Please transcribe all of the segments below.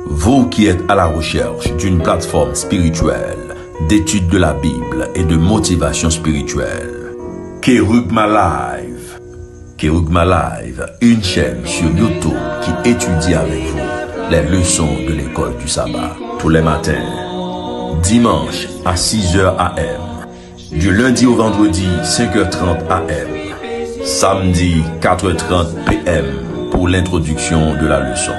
Vous qui êtes à la recherche d'une plateforme spirituelle, d'étude de la Bible et de motivation spirituelle, Kerugma Live. Kerugma Live, une chaîne sur YouTube qui étudie avec vous les leçons de l'école du sabbat tous les matins, dimanche à 6h AM, du lundi au vendredi 5h30 AM, samedi 4h30 PM pour l'introduction de la leçon.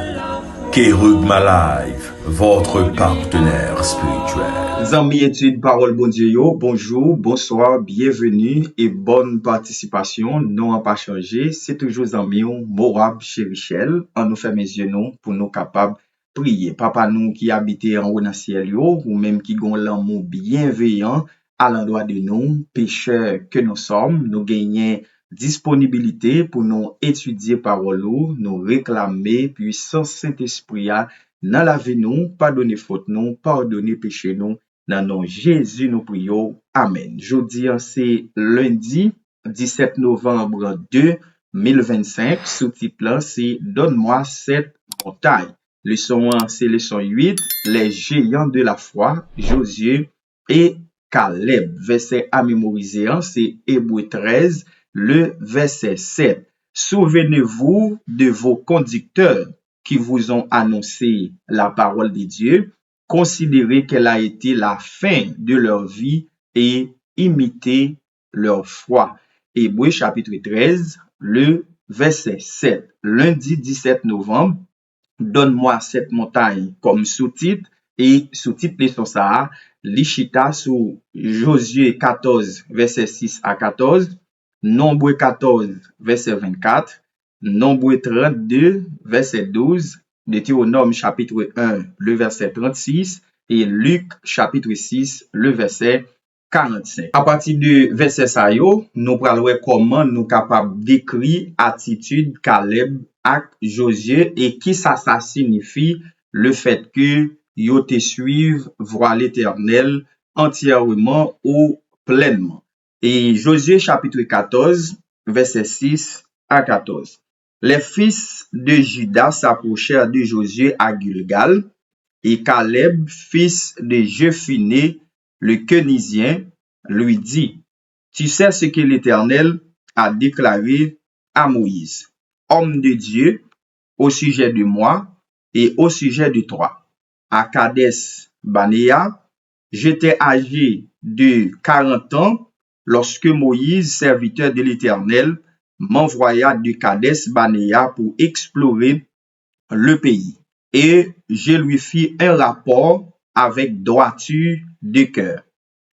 Kerugma Live, votre partenaire spirituel. Amis études parole bon Dieu yo, bonjour, bonsoir, bienvenue et bonne participation. Non à pas changer, c'est toujours amis Morab chez Richel. On nous fait mes yeux nous pour nous capables prier. Papa nous qui habite en haut dans ciel yo, ou même qui gon l'amour bienveillant à l'endroit de nous, pécheurs que nous sommes, nous gagnons disponibilité pour nous étudier parole, nous réclamer puissance Saint-Esprit dans la vie nous, pardonner faute nous, pardonner péché nous, dans nom Jésus nous prions. Amen. Jeudi c'est lundi 17 novembre 2025, sous-titre là c'est Donne-moi cette montagne. Leçon 1 c'est leçon 8, les géants de la foi, Josué et Caleb. Verset à mémoriser c'est Hébreux 13, le verset 7. Souvenez-vous de vos conducteurs qui vous ont annoncé la parole de Dieu. Considérez qu'elle a été la fin de leur vie et imitez leur foi. Hébreux chapitre 13, le verset 7. Lundi 17 novembre, Donne-moi cette montagne comme sous-titre et sous-titre leçon ça, Lichita sous Josué 14, verset 6 à 14, Nombre 14, verset 24, Nombre 32, verset 12, Deutéronome chapitre 1, le verset 36 et Luc chapitre 6, le verset 45. À partir de verset ça yo, nous parlons comment nous capables d'écrire attitude Caleb ak Josué et qui ça signifie le fait que yo te suivent voir l'Éternel entièrement ou pleinement. Et Josué chapitre 14, verset 6 à 14. Les fils de Juda s'approchèrent de Josué à Gilgal, et Caleb, fils de Jephuné, le Kénizien, lui dit, tu sais ce que l'Éternel a déclaré à Moïse, homme de Dieu, au sujet de moi et au sujet de toi. À Kades Banéa, j'étais âgé de 40 ans lorsque Moïse, serviteur de l'Éternel, m'envoya de Kades Banéa pour explorer le pays. Et je lui fis un rapport avec droiture de cœur.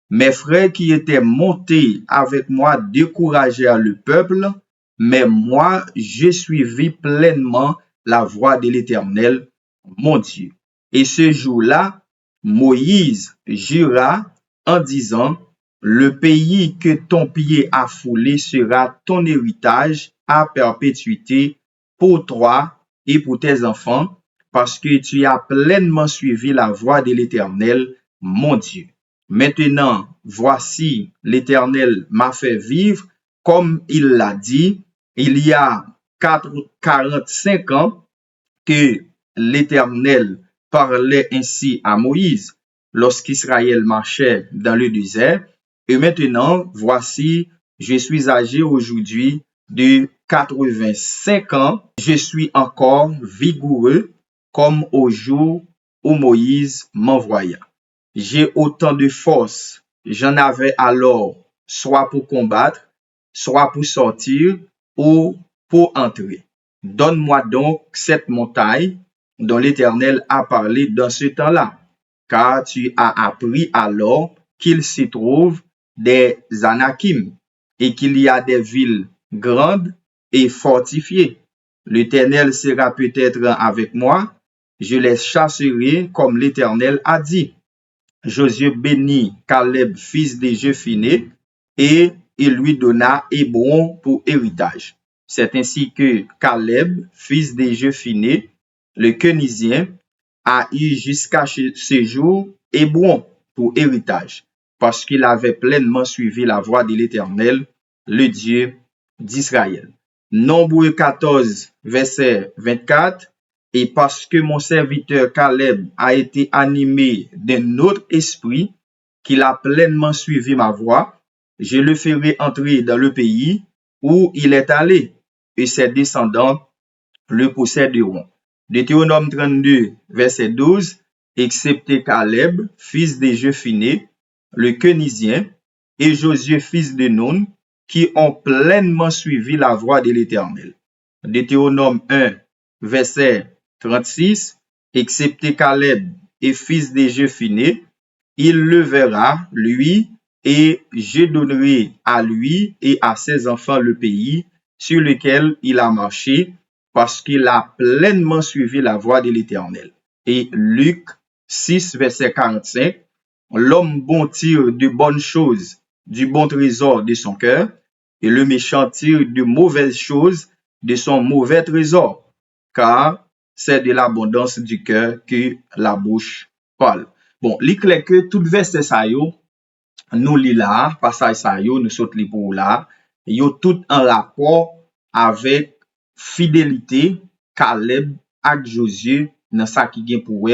Mes frères qui étaient montés avec moi découragèrent le peuple, mais moi, je suivis pleinement la voie de l'Éternel, mon Dieu. Et ce jour-là, Moïse jura en disant, le pays que ton pied a foulé sera ton héritage à perpétuité pour toi et pour tes enfants, parce que tu as pleinement suivi la voie de l'Éternel, mon Dieu. Maintenant, voici, l'Éternel m'a fait vivre, comme il l'a dit, il y a 45 ans que l'Éternel parlait ainsi à Moïse lorsqu'Israël marchait dans le désert. Et maintenant, voici, je suis âgé aujourd'hui de 85 ans. Je suis encore vigoureux comme au jour où Moïse m'envoya. J'ai autant de force, j'en avais alors, soit pour combattre, soit pour sortir ou pour entrer. Donne-moi donc cette montagne dont l'Éternel a parlé dans ce temps-là, car tu as appris alors qu'il s'y trouve des Anakim et qu'il y a des villes grandes et fortifiées. L'Éternel sera peut-être avec moi, je les chasserai comme l'Éternel a dit. Josué bénit Caleb, fils de Jephuné, et il lui donna Hébron pour héritage. C'est ainsi que Caleb, fils de Jephuné, le Kénizien, a eu jusqu'à ce jour Hébron pour héritage, parce qu'il avait pleinement suivi la voie de l'Éternel, le Dieu d'Israël. Nombre 14, verset 24, et parce que mon serviteur Caleb a été animé d'un autre esprit, qu'il a pleinement suivi ma voie, je le ferai entrer dans le pays où il est allé, et ses descendants le posséderont. Deutéronome 32, verset 12, excepté Caleb, fils de Jephunnée, le Kénizien, et Josué, fils de Nun, qui ont pleinement suivi la voie de l'Éternel. Deutéronome 1, verset 36, excepté Caleb et fils de Jephunnée, il le verra, lui, et je donnerai à lui et à ses enfants le pays sur lequel il a marché, parce qu'il a pleinement suivi la voie de l'Éternel. Et Luc 6, verset 45, l'homme bon tire de bonnes choses du bon trésor de son cœur, et le méchant tire de mauvaises choses de son mauvais trésor, car c'est de l'abondance du cœur que la bouche parle. Bon, li clair que tout verset sa yo, nous li là, passage sa yo, nous saute li pour là, yo tout en rapport avec fidélité Caleb ak Josué dans ça qui gen pour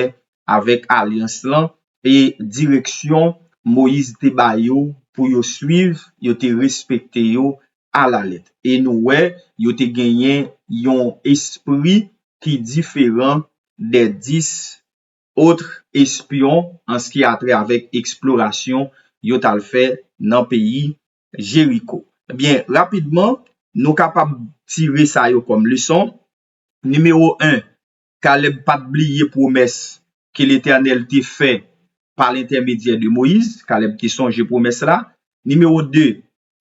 avec alliance là et direction Moïse te ba yo pour yo suivre, yo te respecter yo à la lettre. Et nous yo te gagné yon esprit qui différent des 10 autres espions en ce qui a trait avec exploration yo tal fait dans pays Jéricho. Eh bien, rapidement, nous capables tirer ça yo comme leçon. Numéro 1, Caleb pas oublier promesse que l'Éternel t'a fait par l'intermédiaire de Moïse. Caleb qui songe promesse là. Numéro 2,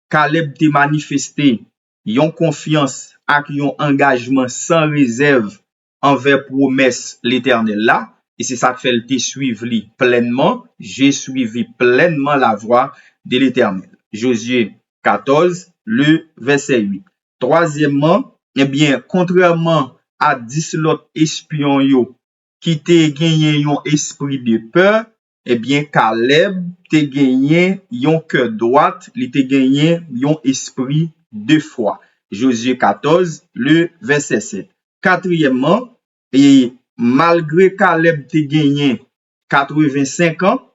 Caleb t'a manifesté yon confiance ak yon engagement sans réserve envers promesse l'Éternel là. Et c'est ça que fait le te suivre li pleinement. J'ai suivi pleinement la voie de l'Éternel. Josué 14, le verset 8. Troisièmement, eh bien, contrairement à 10 l'autres espions yo, qui te gagné yon esprit de peur, eh bien, Caleb te gagné yon cœur droit, li te gagné yon esprit de foi. Josué 14, le verset 7. Quatrièmement, et malgré Caleb te gagné 85 ans,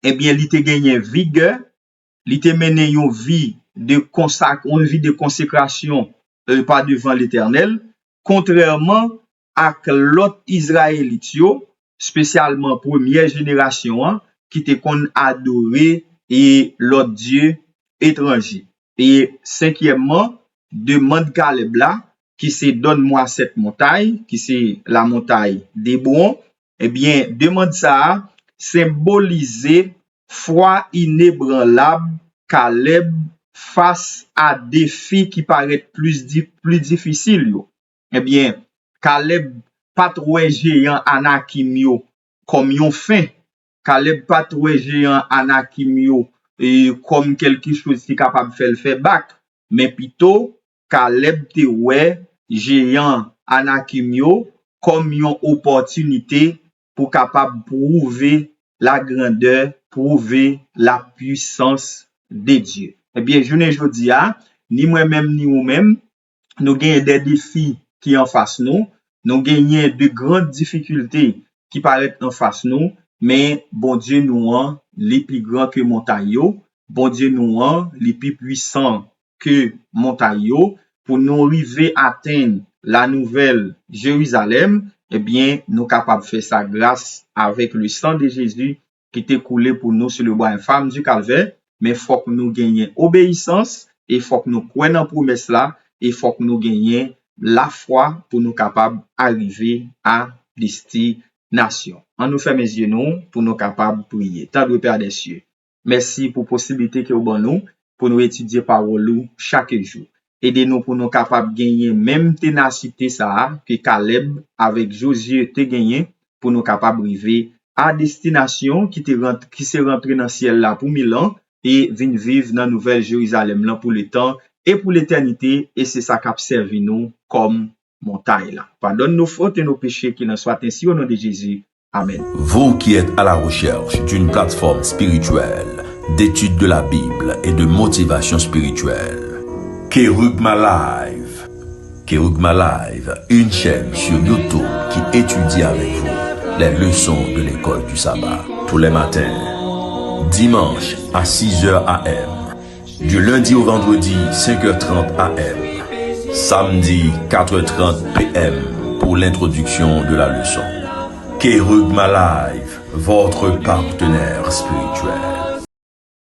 eh bien, li te gagné vigueur, li te mené yon vie de consécration pas devant l'Éternel, contrairement à l'autre Israélite yo, spécialement première génération, qui te kon adorer et l'autre Dieu étranger. Et cinquièmement, demande Caleb là, qui se donne-moi cette montagne, qui c'est la montagne d'Hébron, eh bien, demande ça, symboliser foi inébranlable Caleb face à défis qui paraissent plus difficiles. Eh bien, Caleb pas trop géant Anakim yo comme yon fin. Caleb pas trop géant Anakim yo comme quelque chose qui est capable de faire back. Mais plutôt, Caleb te géant Anakim yo comme yon opportunité pour capable prouver la grandeur, prouver la puissance de Dieu. Eh bien, je ne dis pas, ni moi-même, ni vous-même, nous gagnons des défis qui en face nous, nous gagnons de grandes difficultés qui paraissent en face nous, mais bon Dieu nous rend les plus grands que montagne, bon Dieu nous rend les plus puissants que montagne, pour nous arriver à atteindre la nouvelle Jérusalem, eh bien, nous capables de faire sa grâce avec le sang de Jésus qui était coulé pour nous sur le bois infâme du calvaire, mais faut que nous gagnions obéissance et faut que nous croyons en promesse là et faut que nous gagnions la foi pour nous capables d'arriver à destination. On nous ferme les yeux nous pour nous capables de prier. Tendre Père des cieux, merci pour la possibilité que vous nous pour nous étudier parole chaque jour. Aidez-nous pour nous capables de gagner même ténacité ça que Caleb avec Josué te gagné pour nous capables d'arriver à destination qui s'est rentré dans le ciel là pour 1000 ans et venir vivre dans la nouvelle Jérusalem là pour le temps et pour l'éternité, et c'est ça qui a servi nous comme montagne là. Pardonne nos fautes et nos péchés, qu'il en soit ainsi au nom de Jésus. Amen. Vous qui êtes à la recherche d'une plateforme spirituelle, d'étude de la Bible et de motivation spirituelle, Kerugma Live Kerugma Live, une chaîne sur YouTube qui étudie avec vous les leçons de l'école du sabbat. Tous les matins, dimanche à 6h AM, du lundi au vendredi 5h30 AM, samedi 4h30 PM pour l'introduction de la leçon. Kerugma Live, votre partenaire spirituel.